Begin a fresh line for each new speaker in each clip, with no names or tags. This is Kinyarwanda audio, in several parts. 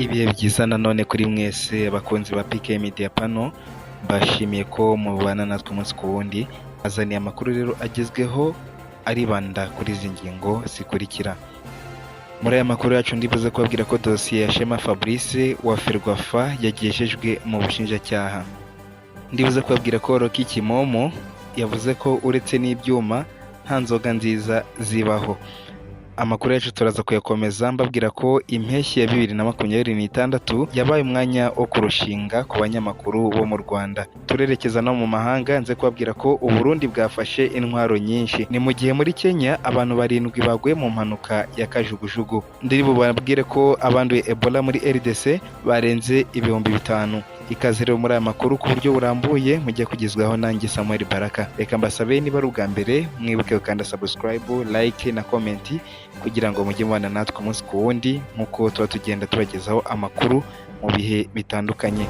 Ibihe byiza nanone kuri mwese abakunzi ba PK Media Panel, mbashimiye ko mubana natwe umunsi ku wundi. Azaniye amakuru rero agezweho aribanda kuri izi ngingo zikurikira. Muri aya makuru yacu ndibuze kubabwira ko dosiye ya Shema Fabrice wa Ferwafa yagejejwe mu bushinjacyaha. Ndibuze kubabwira ko Rocky Kimomo yavuze ko uretse n'ibyuma nta nzoga nziza zibaho. Amakuru yacu turaza kuyakomeza mbabwira ko impeshyi ya 2026 yabaye umwanya wo kurushinga ku banyamakuru bo mu Rwanda. Turerekeza no mu mahanga nze kubabwira ko Uburundi bwafashe intwaro nyinshi. Ni mu gihe muri Kenya abantu 7 baguye mu mpanuka ya kajugujugu. Ndiri bubabwire ko abanduye Ebola muri RDC barenze 5,000. Ikaze rero muri aya makuru ku buryo burambuye mugiye kugezwaho nanjye Samuel Baraka. Reka mbasabe niba ari ubwa mbere mwibuke gukanda subscribe, like na comment kugira ngo mujye mubana natwe umunsi ku wundi nkuko tuba tugenda tubagezaho amakuru mu bihe bitandukanye.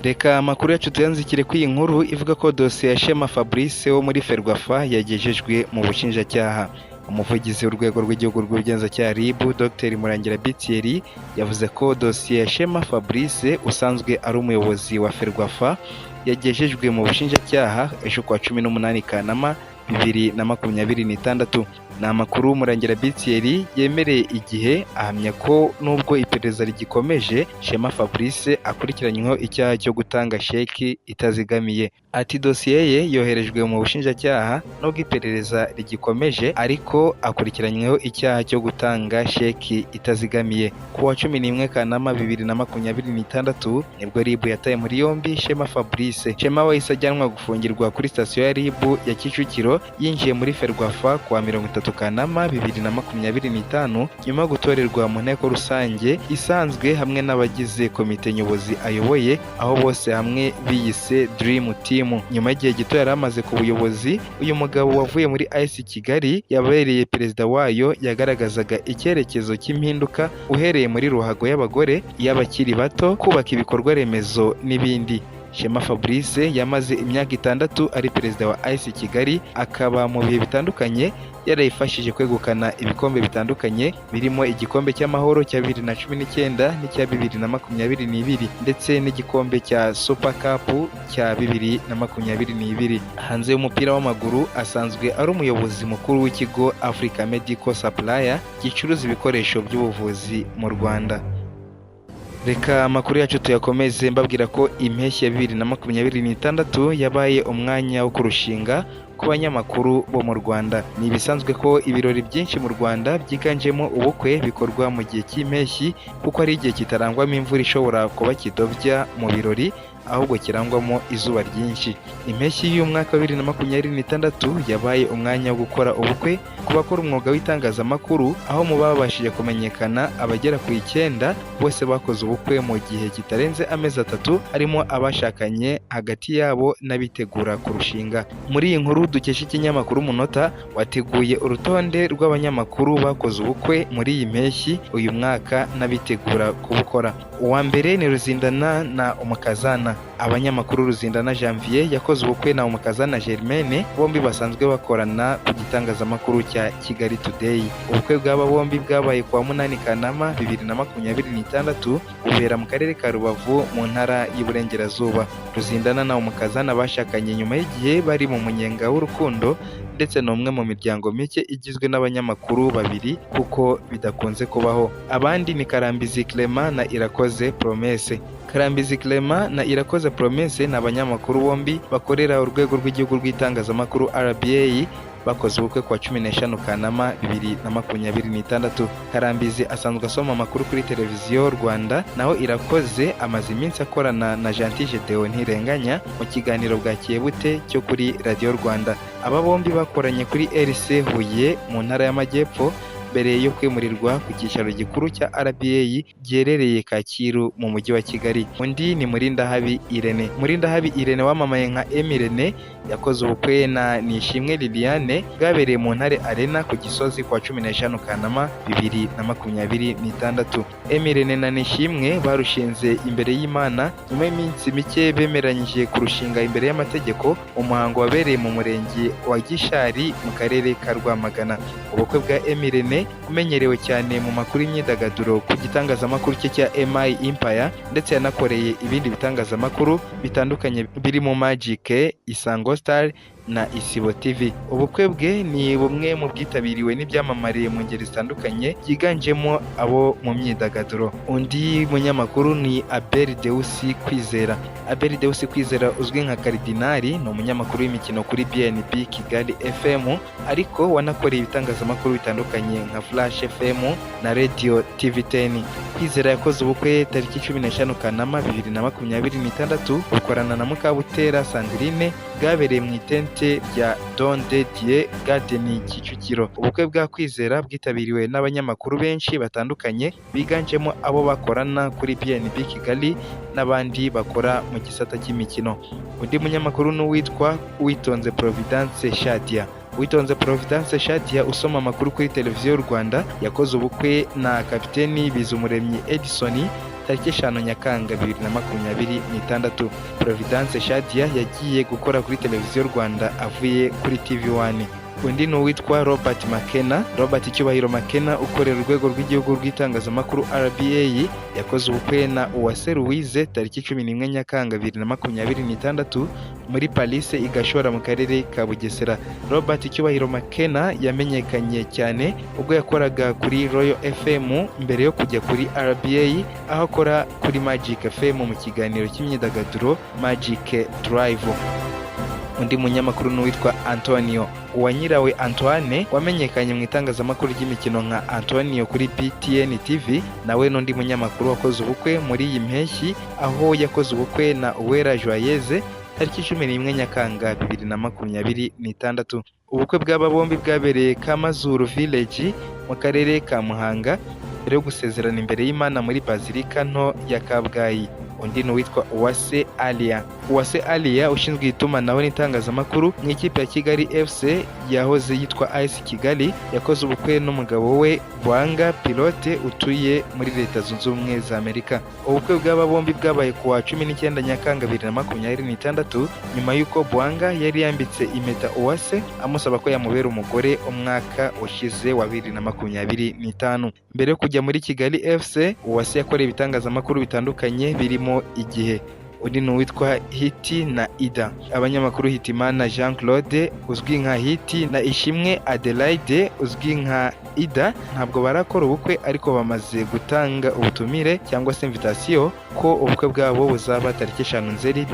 Reka amakuru yacu tuyanzikire ku iyi nkuru ivuga ko dosiye ya Shema Fabrice wo muri Ferwafa yagejejwe mu bushinjacyaha. Umuvugizi w'urwego rw'igihugu rw'ubugenzacyaha RIB Dr Murangira Bitieri yavuze ko dosiye ya Shema Fabrice usanzwe ari umuyobozi wa Ferwafa yagejejwe mu bushinjacyaha ejo kwa 18 Kanama 2026. Ni amakuru Murangira Bitieri yemereye igihe ahamya ko nubwo iperereza rigikomeje Shema Fabrice akurikiranyweho icyaha cyo gutanga sheki itazigamiye. Ati dosiye ye yoherejwe mu bushinjacyaha nubwo iperereza rigikomeje ariko akurikiranyweho icyaha cyo gutanga sheki itazigamiye. Ku wa 11 Kanama 2026 nibwo RIB yataye muri yombi Shema Fabrice. Shema wahise ajyanwa gufungirwa kuri sitasiyo ya RIB ya Kicukiro yinjiye muri Ferwafa ku wa 30 Kanama 2025 nyuma yo gutorerwa mu nteko rusange isanzwe hamwe n'abagize komite nyobozi ayoboye, aho bose hamwe biyise Dream Team. Nyuma y'igihe gito yari amaze ku buyobozi, uyu mugabo wavuye muri AS Kigali yabereye perezida wayo yagaragazaga icyerekezo cy'impinduka uhereye muri ruhago y'abagore, y'abakiri bato, kubaka ibikorwa remezo n'ibindi. Shema Fabrice yamaze imyaka 6 ari perezida wa AS Kigali, akaba mu bihe bitandukanye yarayifashije kwegukana ibikombe bitandukanye birimo igikombe cy'amahoro cya 2019 n'icya 2022 ndetse n'igikombe cya Super Cup cya 2022. Hanze y'umupira w'amaguru asanzwe ari umuyobozi mukuru w'ikigo Africa Medical Supplier gicuruza ibikoresho by'ubuvuzi mu Rwanda. Reka amakuru yacu tuyakomeze mbabwira ko impeshyi ya 2026 yabaye umwanya wo kurushinga ku banyamakuru bo mu Rwanda. Ni ibisanzwe ko ibirori byinshi mu Rwanda byiganjemo ubukwe bikorwa mu gihe cy'impeshyi kuko ari igihe kitarangwamo imvura ishobora kuba kidobya mu birori, ahubwo kirangwamo izuba ryinshi. Impeshyi y'umwaka wa 2026 yabaye umwanya wo gukora ubukwe ku bakora umwuga w'itangazamakuru, aho mu babashije kumenyekana abagera ku 9 bose bakoze ubukwe mu gihe kitarenze amezi 3, harimo abashakanye hagati yabo n'abitegura kurushinga. Muri iyi nkuru dukesha ikinyamakuru Umunota wateguye urutonde rw'abanyamakuru bakoze ubukwe muri iyi mpeshyi uyu mwaka n'abitegura kubukora. Uwa mbere ni Ruzindana na Umukazana. Abanyamakuru Ruzindana Janvier yakoze ubukwe na Umukazana Germaine, bombi basanzwe bakorana ku gitangazamakuru cya Kigali Today. Ubukwe bw'aba bombi bwabaye ku wa 8 Kanama 2026 ubera mu karere ka Rubavu mu ntara y'Iburengerazuba. Ruzindana na Umukazana bashakanye nyuma y'igihe bari mu munyenga w'urukundo, ndetse n'umwe mu miryango mike igizwe n'abanyamakuru 2 kuko bidakunze kubaho. Abandi ni Karambizi Clement na Irakoze Promesse. Karambizi Clement na Irakoze Promesse ni abanyamakuru bombi bakorera urwego rw'igihugu rw'itangazamakuru RBA, bakoze ubukwe kwa 15 Kanama 2026. Karambizi asanzwe asoma amakuru kuri televiziyo Rwanda, naho Irakoze amaze iminsi akorana na Gentil Gedeon Ntirenganya mu kiganiro bwa Kiyebute cyo kuri Radio Rwanda. Aba bombi bakoranye kuri RC Huye mu ntara y'Amajyepfo mbere yo kwimurirwa ku cyicaro gikuru cya RBA giherereye Kacyiru mu mujyi wa Kigali. Undi ni Murindahabi Irene. Murindahabi Irene wamamaye nka Emirene yakoze ubukwe na Nishimwe Liliane bwabereye mu Ntare Arena ku Gisozi kwa 15 Kanama 2026. Emirene na Nishimwe barushinze imbere y'Imana nyuma y'iminsi mike bemeranyije kurushinga imbere y'amategeko. Umuhango wabereye mu murenge wa Gishari mu karere ka Rwamagana. Ubukwe bwa Emirene Kagame umenyerewe cyane mu makuru y'imyidagaduro ku gitangazamakuru cye cya MI Empire, ndetse yanakoreye ibindi bitangazamakuru bitandukanye birimo Magic, Isango Star na Isibo TV. Ubukwe bwe ni bumwe mu bwitabiriwe n'ibyamamare mu ngeri zitandukanye byiganjemo abo mu myidagaduro. Undi munyamakuru ni Abel Deusi Kwizera. Abel Deusi Kwizera uzwi nka Karidinali ni umunyamakuru w'imikino kuri BNB Kigali FM, ariko wanakoreye ibitangazamakuru bitandukanye nka Flash FM na Radio TV10. Kwizera yakoze ubukwe tariki 15 Kanama 2026 bukorana na Mukabutera Sandrine, bwabereye mu itente rya Don de Dieu Garden Kicukiro. Ubukwe bwa Kwizera bwitabiriwe n'abanyamakuru benshi batandukanye biganjemo abo bakorana kuri BNB Kigali n'abandi bakora mu gisata cy'imikino. Undi munyamakuru n'uwitwa Uwitonze Providence Shadia. Uwitonze Providence Shadia usoma amakuru kuri televiziyo y'u Rwanda yakoze ubukwe na Kapiteni Bizumuremyi Edison tariki 5 Nyakanga 2026. Providence Shadia yagiye gukora kuri televiziyo y'u Rwanda avuye kuri TV1. Undi ni uwitwa Robert Makena. Robert Cyubahiro Makena ukorera urwego rw'igihugu rw'itangazamakuru RBA yakoze ubukwe na Uwase Louise tariki 11 Nyakanga 2026 muri Palace i Gashora mu karere ka Bugesera. Robert Cyubahiro Makena yamenyekanye cyane ubwo yakoraga kuri Royal FM mbere yo kujya kuri RBA, aho akora kuri Magic FM mu kiganiro cy'imyidagaduro Magic Drive. Undi munyamakuru n'uwitwa Antonio Uwanyirawe Antoine wamenyekanye mu itangazamakuru ry'imikino nka Antonio kuri BTN TV, nawe n'undi munyamakuru wakoze ubukwe muri iyi mpeshyi, aho yakoze ubukwe na Uwera Joyeuse tariki 11 Nyakanga 2026. Ubukwe bw'aba bombi bwabereye Kamazuru Village mu karere ka Muhanga mbere yo gusezerana imbere y'Imana muri Bazilika nto ya Kabgayi. Undi n'uwitwa Uwase Alia. Uwase Alia ushinzwe itumanaho n'itangazamakuru mu ikipe ya Kigali FC yahoze yitwa AS Kigali, yakoze ubukwe n'umugabo we Bwanga Pilote utuye muri Leta Zunze Ubumwe za Amerika. Ubukwe bw'aba bombi bwabaye kuwa 19 Nyakanga 2026 nyuma y'uko Bwanga yari yambitse impeta Uwase amusaba ko yamubera umugore umwaka ushize wa 2025. Mbere yo kujya muri Kigali FC, Uwase yakoreye ibitangazamakuru bitandukanye birimo Igihe. Undi n'uwitwa Hiti na Ida. Abanyamakuru Hitimana Jean Claude uzwi nka Hiti na Ishimwe Adelaide uzwi nka Ida ntabwo barakora ubukwe, ariko bamaze gutanga ubutumire cyangwa se invitation ko ubukwe bwabo buzaba tariki 5 Nzeri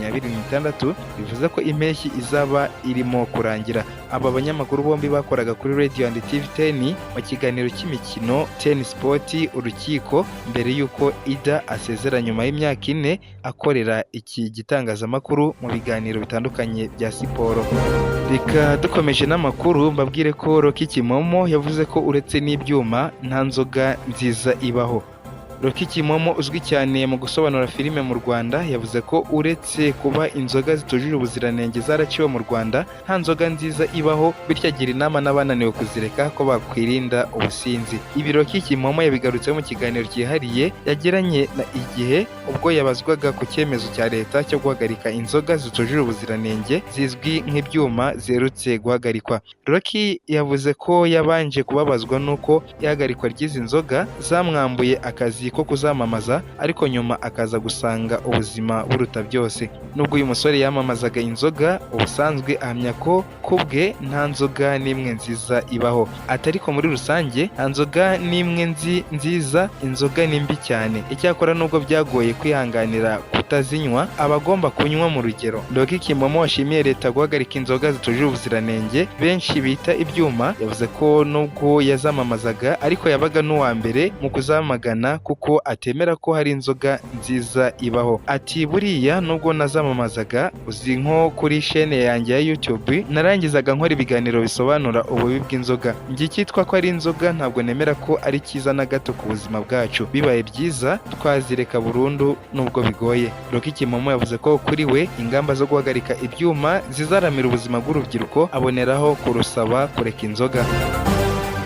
2026, bivuze ko impeshyi izaba irimo kurangira. Aba banyamakuru bombi bakoraga kuri Radio and TV10 mu kiganiro cy'imikino Ten Sport Urukiko, mbere y'uko Ida asezera nyuma y'imyaka 4 akorera iki gitangazamakuru mu biganiro bitandukanye bya siporo. Reka dukomeje n'amakuru mbabwire ko Rocky Kimomo yavuze ko uretse n'ibyuma nta nzoga nziza ibaho. Rocky Kimomo uzwi cyane mu gusobanura filime mu Rwanda yavuze ko uretse kuba inzoga zitujuje ubuziranenge zaraciwe mu Rwanda, nta nzoga nziza ibaho, bityo agira inama n'abananiwe kuzireka ko bakwirinda ubusinzi. Ibi Rocky Kimomo yabigarutseho mu kiganiro cyihariye yagiranye na Igihe ubwo yabazwaga ku cyemezo cya leta cyo guhagarika inzoga zitujuje ubuziranenge zizwi nk'ibyuma zerutse guhagarikwa. Rocky yavuze ko yabanje kubabazwa n'uko ihagarikwa ry'izi nzoga zamwambuye akazi ko kuzamamaza, ariko nyuma akaza gusanga ubuzima buruta byose. Nubwo uyu musore yamamazaga inzoga, ubusanzwe ahamya ko kubwe nta nzoga n'imwe nziza ibaho. Atariko muri rusange nta nzoga n'imwe nziza, inzoga ni mbi cyane. Icyakora nubwo byagoye kwihanganira kutazinywa, abagomba kunywa mu rugero. Rocky Kimomo washimiye leta guhagarika inzoga zitujuje ubuziranenge benshi bita ibyuma, yavuze ko nubwo yazamamazaga ariko yabaga n'uwa mbere mu kuzamagana kuko atemera ko hari inzoga nziza ibaho. Ati buriya nubwo nazamamazaga, uzi nko kuri chaîne yanjye ya YouTube narangizaga nkora ibiganiro bisobanura ububi bw'inzoga. Njye cyitwa ko ari inzoga ntabwo nemera ko ari cyiza na gato ku buzima bwacu. Bibaye byiza twazireka burundu nubwo bigoye. Rocky Kimomo yavuze ko kuri we ingamba zo guhagarika ibyuma zizaramira ubuzima bw'urubyiruko, aboneraho kurusaba kureka inzoga.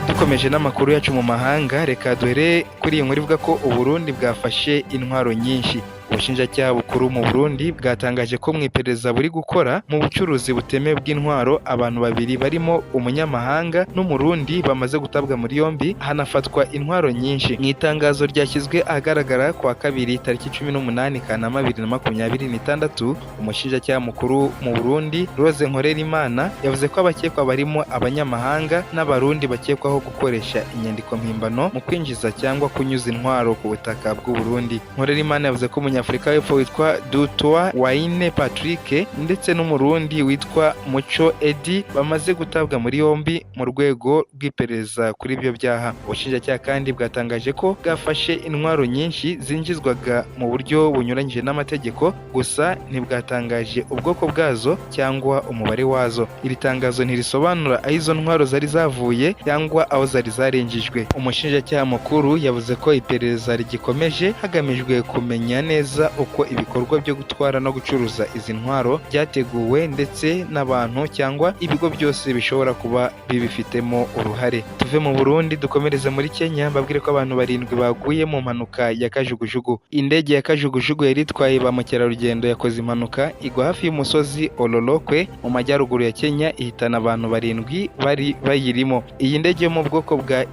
Dukomeje n'amakuru yacu mu mahanga, reka duhere kuri iyi nkuru ivuga ko Uburundi bwafashe intwaro nyinshi. ubushinjacyaha bukuru mu Burundi bwatangaje ko mu iperereza buri gukora mu bucuruzi butemewe bw'intwaro abantu babiri barimo umunyamahanga n'umurundi bamaze gutabwa muri yombi hanafatwa intwaro nyinshi. Mu itangazo ryashyizwe ahagaragara kuwa kabiri tariki 18 Kanama 2026, umushinjacyaha mukuru mu Burundi Rose Nkorerimana yavuze ko abakekwa barimo abanyamahanga n'abarundi bakekwaho gukoresha inyandiko mpimbano mu kwinjiza cyangwa kunyuza intwaro ku butaka bw'u Burundi. Nkorerimana yavuze ko umunyafurika w'epfo witwa Dutwa Waine Patrick ndetse n'umurundi witwa Muco Edi bamaze gutabwa muri yombi mu rwego rw'iperereza kuri ibyo byaha. Ubushinjacyaha kandi bwatangaje ko bwafashe intwaro nyinshi zinjizwaga mu buryo bunyuranyije n'amategeko, gusa ntibwatangaje ubwoko bwazo cyangwa umubare wazo. Iri tangazo ntirisobanura aho izo ntwaro zari zavuye cyangwa aho zari zarenjijwe. Umushinjacyaha mukuru yavuze ko iperereza rigikomeje hagamijwe kumenya neza uko ibikorwa byo gutwara no gucuruza izi ntwaro byateguwe ndetse n'abantu cyangwa ibigo byose bishobora kuba bibifitemo uruhare. Tuve mu Burundi dukomereze muri Kenya, babwire ko abantu 7 baguye mu mpanuka ya kajugujugu. Indege ya kajugujugu yari itwaye ba mukerarugendo yakoze impanuka igwa hafi y'umusozi Ololokwe mu majyaruguru ya Kenya ihitana abantu 7 bari bayirimo. Iyi ndege yo mu bwoko bwa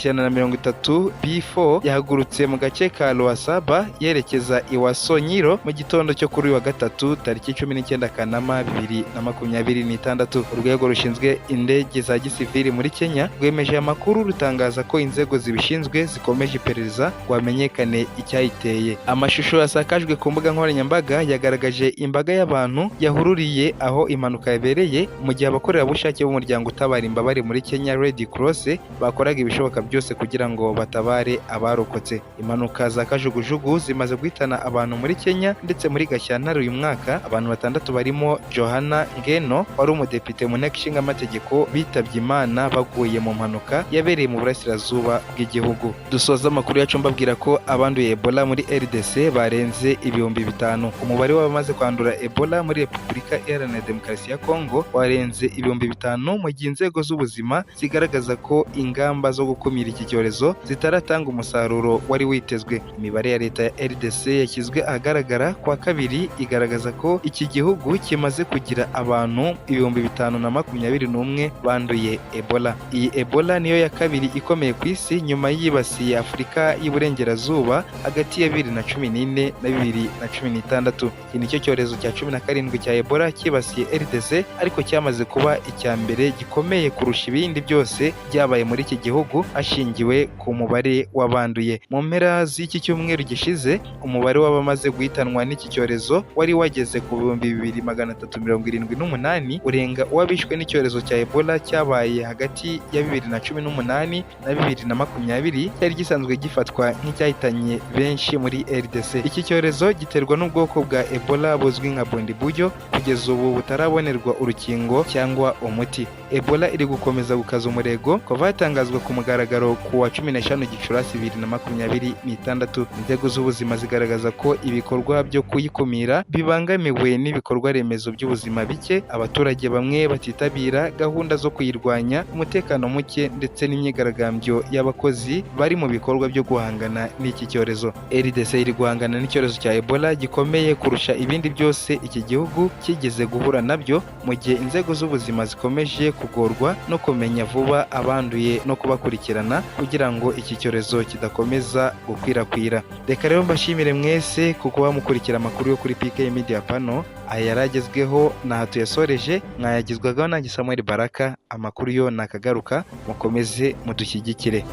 EC130 B4 yahagurutse mu gace ka Loasaba yerekeza Iwasonyiro mu gitondo cyo kuri wa gatatu tariki 19 Kanama 2026. Urwego rushinzwe indege za gisivili muri Kenya rwemeje amakuru rutangaza ko inzego zibishinzwe zikomeje iperereza ngo hamenyekane icyayiteye. Amashusho yasakajwe ku mbuga nkoranyambaga yagaragaje imbaga y'abantu yahururiye aho impanuka yabereye mu gihe abakorerabushake b'umuryango utabara imbabare muri Kenya Red Cross bakoraga ibishoboka byose kugira ngo batabare abarokotse. Impanuka za kajugujugu zimaze guhitana abantu muri Kenya ndetse muri Gashyantare uyu mwaka abantu 6 barimo Johana Ngeno wari umudepite mu nteko ishinga amategeko bitabye Imana baguye mu mpanuka yabereye mu burasirazuba bw'igihugu. Dusoza amakuru yacu mbabwira ko abanduye Ebola muri RDC barenze 5,000. Umubare w'abamaze kwandura Ebola muri Repubulika Iharanira Demokarasi ya Kongo warenze 5,000 mu gihe inzego z'ubuzima zigaragaza ko ingamba zo gukumira iki cyorezo zitaratanga umusaruro wari witezwe. Imibare ya leta ya RDC yashyizwe ahagaragara kwa kabiri igaragaza ko iki gihugu kimaze kugira abantu 521 banduye Ebola. Iyi Ebola niyo ya kabiri ikomeye ku isi nyuma yibasiye Afurika y'Iburengerazuba hagati ya 2014 na 2016. Iki nicyo cyorezo cya 17 cya Ebola kibasiye RDC ariko cyamaze kuba icya mbere gikomeye kurusha ibindi byose byabaye muri iki gihugu hashingiwe ku mubare w'abanduye. Mu mpera z'iki cyumweru gishize umubare w'abamaze guhitanwa n'iki cyorezo wari wageze ku 2378 urenga uwabishwe n'icyorezo cya Ebola cyabaye hagati ya 2018 na 2020 cyari gisanzwe gifatwa nk'icyahitanye benshi muri RDC. Iki cyorezo giterwa n'ubwoko bwa Ebola buzwi nka Bundibugyo kugeza ubu butarabonerwa urukingo cyangwa umuti. Ebola iri gukomeza gukaza umurego kuva hatangazwa ku mugaragaro ku wa 15 Gicurasi 2026. Inzego z'ubuzima zigaragaza ko ibikorwa byo kuyikumira bibangamiwe n'ibikorwa remezo by'ubuzima bike, abaturage bamwe batitabira gahunda zo kuyirwanya, umutekano muke ndetse n'imyigaragambyo y'abakozi bari mu bikorwa byo guhangana n'iki cyorezo. RDC iri guhangana n'icyorezo cya Ebola gikomeye kurusha ibindi byose iki gihugu kigeze guhura nabyo, mu gihe inzego z'ubuzima zikomeje kugorwa no kumenya vuba abanduye no kubakurikirana kugira ngo iki cyorezo kidakomeza gukwirakwira. Reka rero mbashimire mwese kuko bamukurikira amakuru yo kuri PK Media Pano. Aya yaragezweho naha tuyasoreje, mwayagizwagaho nanjye Samuel Baraka. Amakuru yo nakagaruka, mukomeze mudushyigikire.